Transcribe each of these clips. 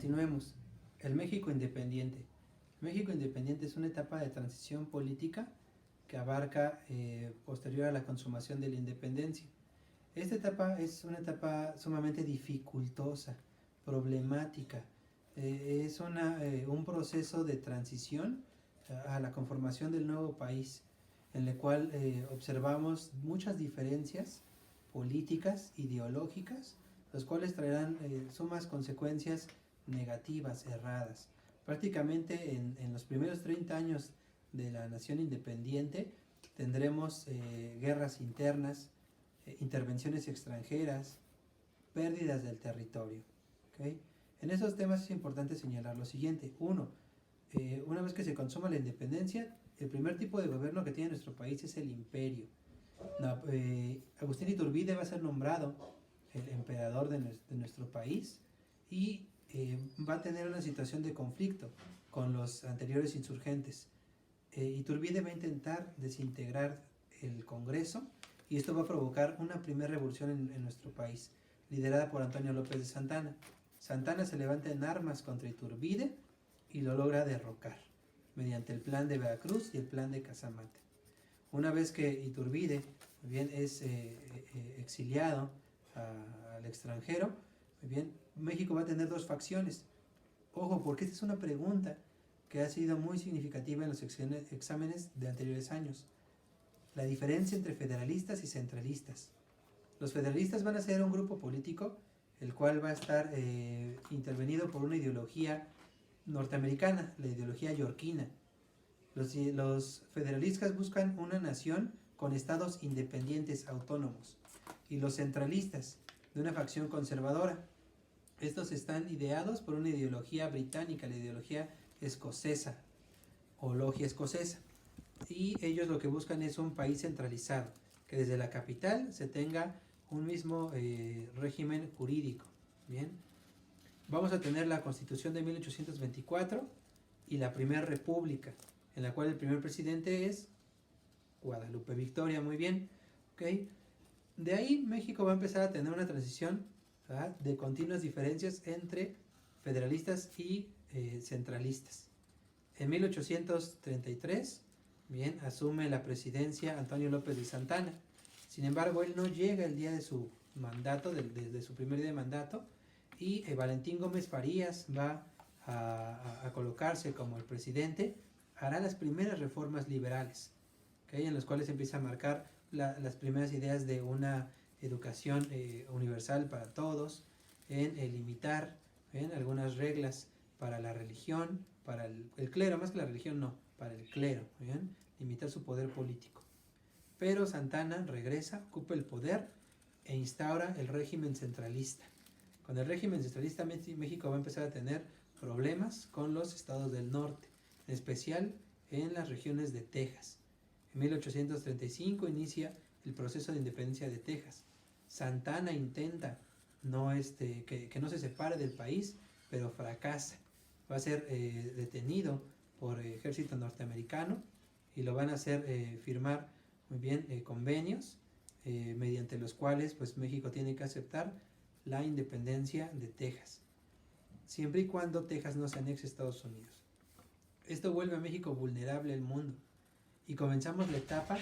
Continuemos. El México independiente. México independiente es una etapa de transición política que abarca posterior a la consumación de la independencia. Esta etapa es una etapa sumamente dificultosa, problemática. Es un proceso de transición a la conformación del nuevo país, en el cual observamos muchas diferencias políticas, ideológicas, las cuales traerán sumas consecuencias negativas, erradas. Prácticamente en los primeros 30 años de la nación independiente tendremos guerras internas, intervenciones extranjeras, pérdidas del territorio. ¿Okay? En esos temas es importante señalar lo siguiente. Una vez que se consuma la independencia, el primer tipo de gobierno que tiene nuestro país es el imperio. Agustín Iturbide va a ser nombrado el emperador de nuestro país y va a tener una situación de conflicto con los anteriores insurgentes. Iturbide va a intentar desintegrar el Congreso y esto va a provocar una primera revolución en nuestro país, liderada por Antonio López de Santana. Santana se levanta en armas contra Iturbide y lo logra derrocar mediante el plan de Veracruz y el plan de Casamante. Una vez que Iturbide bien, es exiliado al extranjero, bien, México va a tener dos facciones. Ojo, porque esta es una pregunta que ha sido muy significativa en los exámenes de anteriores años. La diferencia entre federalistas y centralistas. Los federalistas van a ser un grupo político el cual va a estar intervenido por una ideología norteamericana, la ideología yorkina. Los federalistas buscan una nación con estados independientes autónomos y los centralistas de una facción conservadora. Estos están ideados por una ideología británica, la ideología escocesa o logia escocesa, y ellos lo que buscan es un país centralizado, que desde la capital se tenga un mismo régimen jurídico. Bien, vamos a tener la Constitución de 1824 y la Primera República, en la cual el primer presidente es Guadalupe Victoria. Muy bien, ¿okay? De ahí México va a empezar a tener una transición, ¿verdad?, de continuas diferencias entre federalistas y centralistas. En 1833, bien, asume la presidencia Antonio López de Santana. Sin embargo, él no llega el día de su mandato, de su primer día de mandato, y Valentín Gómez Farías va a colocarse como el presidente. Hará las primeras reformas liberales, ¿okay?, en las cuales empieza a marcar las primeras ideas de una educación universal para todos, en limitar algunas reglas para la religión, para el clero, más que la religión no, para el clero, ¿bien?, limitar su poder político. Pero Santana regresa, ocupa el poder e instaura el régimen centralista. Con el régimen centralista México va a empezar a tener problemas con los estados del norte, en especial en las regiones de Texas. En 1835 inicia el proceso de independencia de Texas. Santana intenta que no se separe del país, pero fracasa. Va a ser detenido por ejército norteamericano y lo van a hacer firmar muy bien convenios mediante los cuales pues México tiene que aceptar la independencia de Texas, siempre y cuando Texas no se anexe a Estados Unidos. Esto vuelve a México vulnerable al mundo y comenzamos la etapa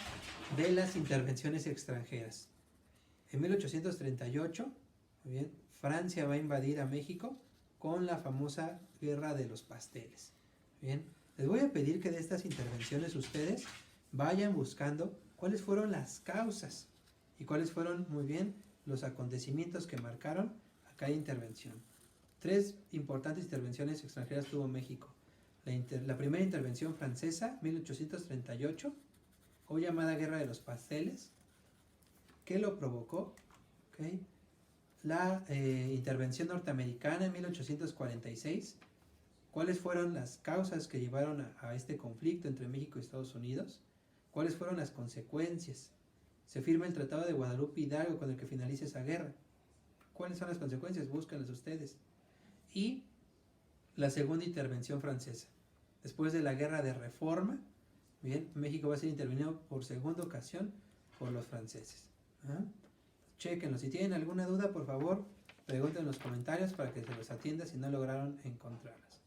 de las intervenciones extranjeras. En 1838, muy bien, Francia va a invadir a México con la famosa Guerra de los Pasteles. Bien, les voy a pedir que de estas intervenciones ustedes vayan buscando cuáles fueron las causas y cuáles fueron, muy bien, los acontecimientos que marcaron a cada intervención. 3 importantes intervenciones extranjeras tuvo México. La primera intervención francesa, 1838, o llamada Guerra de los Pasteles, que lo provocó. ¿Okay? La intervención norteamericana en 1846. ¿Cuáles fueron las causas que llevaron a este conflicto entre México y Estados Unidos? ¿Cuáles fueron las consecuencias? Se firma el Tratado de Guadalupe Hidalgo con el que finaliza esa guerra. ¿Cuáles son las consecuencias? Búsquenlas ustedes. Y la segunda intervención francesa. Después de la Guerra de Reforma, bien, México va a ser intervenido por segunda ocasión por los franceses. Chéquenlo. Si tienen alguna duda, por favor, Pregunten en los comentarios para que se los atienda si no lograron encontrarlas.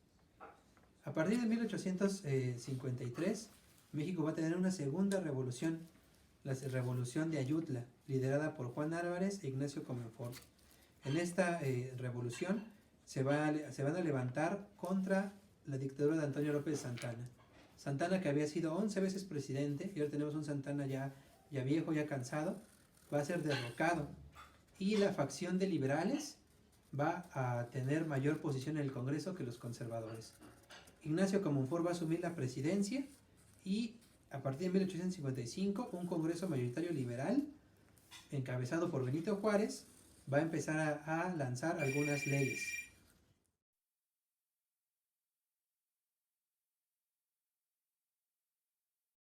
A partir de 1853, México va a tener una segunda revolución, la revolución de Ayutla, liderada por Juan Álvarez e Ignacio Comonfort. En esta revolución se van a levantar contra la dictadura de Antonio López Santana. Santana, que había sido 11 veces presidente, y ahora tenemos un Santana ya viejo, ya cansado, va a ser derrocado. Y la facción de liberales va a tener mayor posición en el Congreso que los conservadores. Ignacio Comonfort va a asumir la presidencia y a partir de 1855 un Congreso mayoritario liberal, encabezado por Benito Juárez, va a empezar a lanzar algunas leyes.